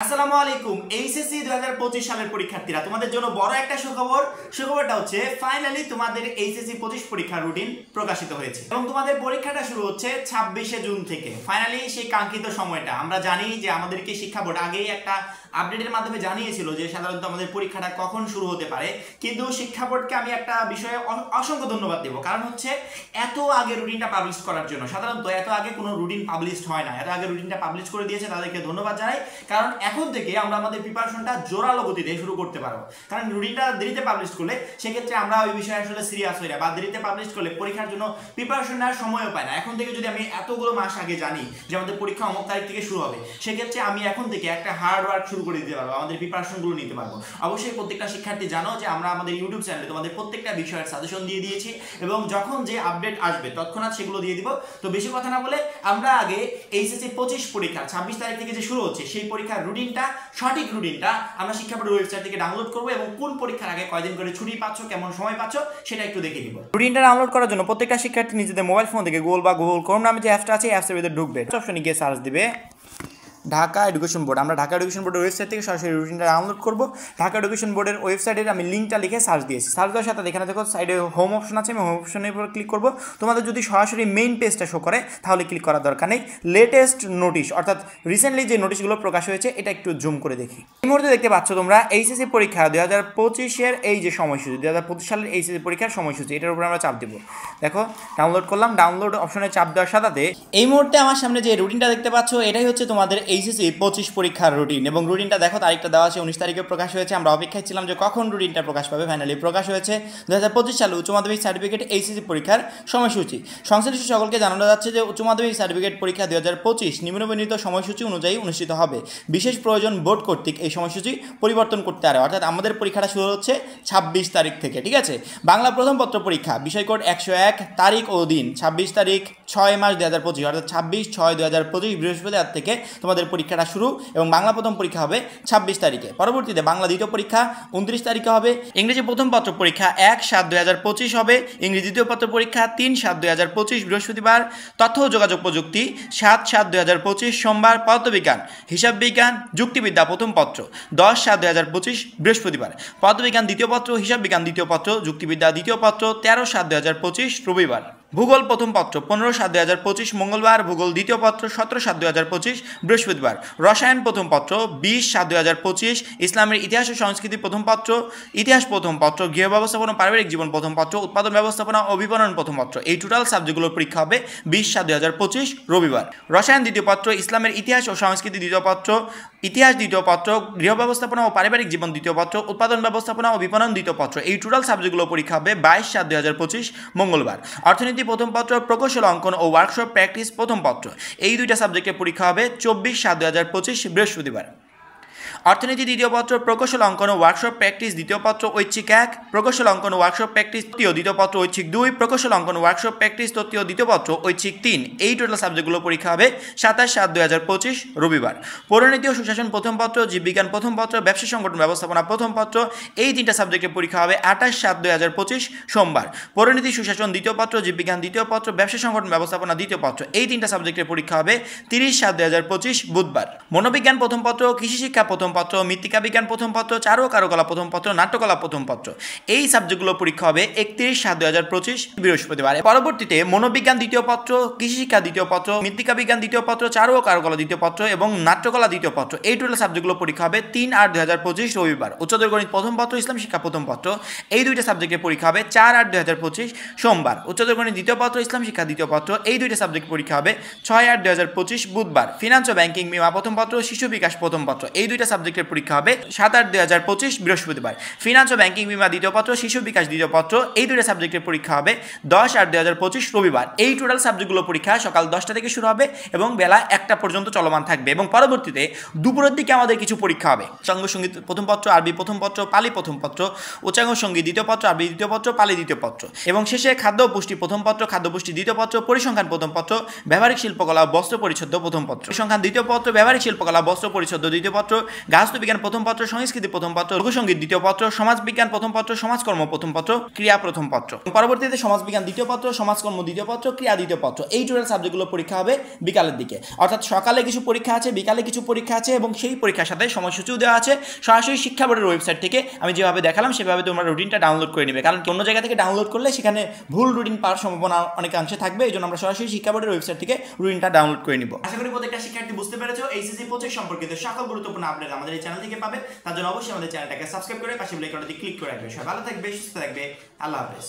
আসসালামু আলাইকুম। এইচএসসি 2025 সালের পরীক্ষার্থীরা, তোমাদের জন্য বড় একটা সুখবর। সুখবরটা হচ্ছে ফাইনালি তোমাদের এইচএসসি 25 পরীক্ষার রুটিন প্রকাশিত হয়েছে এবং তোমাদের পরীক্ষাটা শুরু হচ্ছে 26শে জুন থেকে। ফাইনালি সেই কাঙ্ক্ষিত সময়টা আমরা জানি যে আমাদেরকে শিক্ষা বোর্ড আগেই একটা আপডেটের মাধ্যমে জানিয়েছিল যে সাধারণত আমাদের পরীক্ষাটা কখন শুরু হতে পারে, কিন্তু শিক্ষা বোর্ডকে আমি একটা বিষয়ে অসংখ্য ধন্যবাদ দেবো। কারণ হচ্ছে এত আগে রুটিনটা পাবলিশ করার জন্য। সাধারণত এত আগে কোনো রুটিন পাবলিশ হয় না, এত আগে রুটিনটা পাবলিশ করে দিয়েছে, তাদেরকে ধন্যবাদ জানাই। কারণ এখন থেকে আমরা আমাদের প্রিপারেশনটা জোরালো গতিতে শুরু করতে পারবো। কারণ রুটিনটা দেরিতে পাবলিশ করলে সেক্ষেত্রে আমরা ওই বিষয়ে আসলে সিরিয়াস হই না, বা দেরিতে পাবলিশ করলে পরীক্ষার জন্য প্রিপারেশন নেওয়ার সময়ও পাই না। এখন থেকে যদি আমি এতগুলো মাস আগে জানি যে আমাদের পরীক্ষা অমুক তারিখ থেকে শুরু হবে, সেক্ষেত্রে আমি এখন থেকে একটা হার্ড ওয়ার্ক শুরু করে দিতে পারবো, আমাদের প্রিপারেশনগুলো নিতে পারবো। অবশ্যই প্রত্যেকটা শিক্ষার্থী জানো যে আমরা আমাদের ইউটিউব চ্যানেলে তোমাদের প্রত্যেকটা বিষয়ের সাজেশন দিয়ে দিয়েছি এবং যখন যে আপডেট আসবে তৎক্ষণাৎ সেগুলো দিয়ে দিব। তো বেশি কথা না বলে আমরা আগে এইচএসসি 25 পরীক্ষা 26 তারিখ থেকে যে শুরু হচ্ছে সেই পরীক্ষার রুটিনটা, সঠিক রুটিনটা আমরা শিক্ষা বোর্ডের ওয়েবসাইট থেকে ডাউনলোড করবো এবং কোন পরীক্ষার আগে কয়দিন করে ছুটি পাচ্ছ, কেমন সময় পাচ্ছ সেটা একটু দেখে দিব। রুটিনটা ডাউনলোড করার জন্য প্রত্যেকটা শিক্ষার্থী নিজেদের মোবাইল ফোন থেকে গুগল বা গুগল ক্রোম নামে যে অ্যাপসটা আছে এই অ্যাপসের ভিতরে ঢুকবে, অপশনে গিয়ে সার্চ দিবে ঢাকা এডুকেশন বোর্ড। আমরা ঢাকা এডুকেশন বোর্ডের ওয়েবসাইট থেকে সরাসরি রুটিনটা ডাউনলোড করবো। ঢাকা এডুকেশন বোর্ডের ওয়েবসাইটের আমি লিঙ্কটা লিখে সার্চ দিয়েছি। সার্চ দেওয়ার সাথে এখানে দেখো সাইডে হোম অপশন আছে, আমি হোম অপশনের উপর ক্লিক করবো। তোমাদের যদি সরাসরি মেইন পেজটা শো করে তাহলে ক্লিক করার দরকার নেই। লেটেস্ট নোটিশ অর্থাৎ রিসেন্টলি যে নোটিশগুলো প্রকাশ হয়েছে এটা একটু জুম করে দেখি। এই মুহূর্তে দেখতে পাচ্ছ তোমরা এইচএসসি পরীক্ষা 2025-এর এই যে সময়সূচি, 2025 সালের এইচএসসি পরীক্ষার সময়সূচি, এটার উপরে আমরা চাপ দেবো। দেখো ডাউনলোড করলাম, ডাউনলোড অপশনে চাপ দেওয়ার সাথে এই মুহূর্তে আমার সামনে যে রুটিনটা দেখতে পাচ্ছ এটাই হচ্ছে তোমাদের এইচএসসি 25 পরীক্ষার রুটিন। এবং রুটিনটা দেখো তারিখটা দেওয়া আছে 19 তারিখে প্রকাশ হয়েছে। আমরা অপেক্ষায় ছিলাম যে কখন রুটিনটা প্রকাশ পাবে, ফাইনালি প্রকাশ হয়েছে। 2025 সালে উচ্চ মাধ্যমিক সার্টিফিকেট এইচএসসি পরীক্ষার সময়সূচি। সংশ্লিষ্ট সকলকে জানানো যাচ্ছে যে উচ্চ মাধ্যমিক সার্টিফিকেট পরীক্ষা 2025 নিম্নবর্ণিত সময়সূচি অনুযায়ী অনুষ্ঠিত হবে। বিশেষ প্রয়োজন বোর্ড কর্তৃক এই সময়সূচি পরিবর্তন করতে পারে, অর্থাৎ আমাদের পরীক্ষাটা শুরু হচ্ছে 26 তারিখ থেকে। ঠিক আছে, বাংলা প্রথম পত্র পরীক্ষা বিষয় কোড 101 তারিখ ও দিন 26 তারিখ 6 মার্চ 2025, অর্থাৎ 26/6/2025 বৃহস্পতিবার থেকে তোমাদের পরীক্ষাটা শুরু এবং বাংলা প্রথম পরীক্ষা হবে 26 তারিখে। পরবর্তীতে বাংলা দ্বিতীয় পরীক্ষা 29 তারিখে হবে। ইংরেজি প্রথম পত্র পরীক্ষা 1/7/2025 হবে। ইংরেজি দ্বিতীয় পত্র পরীক্ষা 3/7/2025 বৃহস্পতিবার। তথ্য ও যোগাযোগ প্রযুক্তি 7/7/2025 সোমবার। পদার্থবিজ্ঞান, হিসাব বিজ্ঞান, যুক্তিবিদ্যা প্রথম পত্র 10/7/2025 বৃহস্পতিবার। পদার্থবিজ্ঞান দ্বিতীয় পত্র, হিসাব বিজ্ঞান দ্বিতীয় পত্র, যুক্তিবিদ্যা দ্বিতীয় পত্র 13/7/2025 রবিবার। ভূগোল প্রথম পত্র 15/7/2025 মঙ্গলবার। ভূগোল দ্বিতীয় পত্র 17/7/2025 বৃহস্পতিবার। রসায়ন প্রথম পত্র 20/7/2025। ইসলামের ইতিহাস ও সংস্কৃতি প্রথম পত্র, ইতিহাস প্রথম পত্র, গৃহ ব্যবস্থাপনা পারিবারিক জীবন প্রথম পত্র, উৎপাদন ব্যবস্থাপনা ও বিপণন প্রথম পত্র। এই টোটাল সাবজেক্টগুলোর পরীক্ষা হবে 20/7/2025 রবিবার। রসায়ন দ্বিতীয় পত্র, ইসলামের ইতিহাস ও সংস্কৃতি দ্বিতীয় পত্র, ইতিহাস দ্বিতীয় পত্র, গৃহ ব্যবস্থাপনা ও পারিবারিক জীবন দ্বিতীয় পত্র, উৎপাদন ব্যবস্থাপনা ও বিপণন দ্বিতীয় পত্র। এই টোটাল সাবজেক্টগুলো পরীক্ষা হবে 22/7/2025 মঙ্গলবার। অর্থনীতি প্রথম পত্র, প্রকৌশল অঙ্কন ও ওয়ার্কশপ প্র্যাকটিস প্রথম পত্র। এই দুইটা সাবজেক্টের পরীক্ষা হবে 24/7/2025 বৃহস্পতিবার। অর্থনীতি দ্বিতীয় পত্র, প্রকৌশল অঙ্কন ও ওয়ার্কশপ প্র্যাকটিস দ্বিতীয় পত্র ঐচ্ছিক 1, প্রকৌশল অঙ্কন ও ওয়ার্কশপ প্র্যাকটিস তৃতীয় দ্বিতীয় পত্র ঐচ্ছিক 2, প্রকৌশল অঙ্কন ও ওয়ার্কশপ প্র্যাকটিস তৃতীয় দ্বিতীয় পত্র ঐচ্ছিক 3। এই টোটাল সাবজেক্টগুলো পরীক্ষা হবে 27/7/2025 রবিবার। পরিণতি ও সুশাসন প্রথম পত্র, জীববিজ্ঞান প্রথম পত্র, ব্যবসা সংগঠন ব্যবস্থাপনা প্রথম পত্র। এই তিনটা সাবজেক্টের পরীক্ষা হবে 28/7/2025 সোমবার। পরিণতি সুশাসন দ্বিতীয় পত্র, জীববিজ্ঞান দ্বিতীয় পত্র, ব্যবসা সংগঠন ব্যবস্থাপনা দ্বিতীয় পত্র। এই তিনটা সাবজেক্টের পরীক্ষা হবে 30/7/2025 বুধবার। মনোবিজ্ঞান প্রথম পত্র, কৃষি শিক্ষা প্রথম পত্র, মৃত্তিকা বিজ্ঞান প্রথম পত্র, চারু ও কারুকলা প্রথম পত্র, নাট্যকলা প্রথম পত্র। এই সাবজেক্টগুলো পরীক্ষা হবে 31/7/2025 বৃহস্পতিবার। পরবর্তীতে মনোবিজ্ঞান দ্বিতীয় পত্র, কৃষি শিক্ষা দ্বিতীয় পত্র, মৃত্তিকা বিজ্ঞান দ্বিতীয় পত্র, চারু ও কারুকলা দ্বিতীয় পত্র এবং নাট্যকলা দ্বিতীয় পত্র। এই টোটাল সাবজেক্টগুলো পরীক্ষা হবে 3/8/2025 রবিবার। উচ্চতর গণিত প্রথম পত্র, ইসলাম শিক্ষা প্রথম পত্র। এই দুইটা সাবজেক্টের পরীক্ষা হবে 4/8/2025 সোমবার। উচ্চতর গণিত দ্বিতীয় পত্র, ইসলাম শিক্ষা দ্বিতীয় পত্র। এই দুইটা সাবজেক্ট পরীক্ষা হবে 6/8/2025 বুধবার। ফিনান্স ও ব্যাংকিং বিমা প্রথম পত্র, শিশু বিকাশ প্রথম পত্র। এই দুইটা সাবজেক্টের পরীক্ষা হবে 7/8/2025 বৃহস্পতিবার। ফিনান্স ও ব্যাংকিং বিমা দ্বিতীয় পত্র, শিশু বিকাশ দ্বিতীয় পত্র। এই দুইটা সাবজেক্টের পরীক্ষা হবে 10/8/2025 রবিবার। এই টোটাল সাবজেক্টগুলো পরীক্ষা সকাল 10টা থেকে শুরু হবে এবং বেলা 1টা পর্যন্ত চলমান থাকবে। এবং পরবর্তীতে দুপুরের দিকে আমাদের কিছু পরীক্ষা হবে। উচ্চাঙ্গ সঙ্গীত প্রথম পত্র, আরবি প্রথম পত্র, পালি প্রথম পত্র, উচ্চাঙ্গ সঙ্গীত দ্বিতীয় পত্র, আরবি দ্বিতীয় পত্র, পালি দ্বিতীয় পত্র। এবং শেষে খাদ্য ও পুষ্টি প্রথম পত্র, খাদ্য পুষ্টি দ্বিতীয় পত্র, পরিসংখ্যান প্রথম পত্র, ব্যবহারিক শিল্পকলা বস্ত্র পরিচ্ছদ প্রথম পত্র, পরিসংখ্যান দ্বিতীয় পত্র, ব্যবহারিক শিল্পকলা বস্ত্র পরিচ্ছদ দ্বিতীয় পত্র, গার্হস্থ্য বিজ্ঞান প্রথম পত্র, সংস্কৃতি প্রথম পত্র, লোকসঙ্গীত দ্বিতীয় পত্র, সমাজবিজ্ঞান প্রথম পত্র, সমাজকর্ম প্রথম পত্র, ক্রিয়া প্রথম পত্র। পরবর্তীতে সমাজবিজ্ঞান দ্বিতীয় পত্র, সমাজকর্ম দ্বিতীয় পত্র, ক্রিয়া দ্বিতীয় পত্র। এই টোটাল সাবজেক্টগুলো পরীক্ষা হবে বিকালের দিকে, অর্থাৎ সকালে কিছু পরীক্ষা আছে, বিকালে কিছু পরীক্ষা আছে, এবং সেই পরীক্ষার সাথে সময়সূচিও দেওয়া আছে। সরাসরি শিক্ষা বোর্ডের ওয়েবসাইট থেকে আমি যেভাবে দেখালাম সেভাবে তোমরা রুটিনটা ডাউনলোড করে নেবে, কারণ অন্য জায়গা থেকে ডাউনলোড করলে সেখানে ভুল রুটিন পাওয়ার সম্ভাবনা অনেকাংশে থাকবে। এই জন্য আমরা সরাসরি শিক্ষা বোর্ডের ওয়েবসাইট থেকে রুটিনটা ডাউনলোড করে নিব। আশা করি প্রত্যেকটা শিক্ষার্থী বুঝতে পেরেছো এইচএসসি 25 সম্পর্কিত সকল গুরুত্বপূর্ণ আপডেট আমাদের এই চ্যানেল থেকে পাবে। তার জন্য অবশ্যই আমাদের চ্যানেলটাকে সাবস্ক্রাইব করে পাশে বেল আইকনটি ক্লিক করে রাখবে। সবাই ভালো থাকবে, সুস্থ থাকবে। আল্লাহ হাফেজ।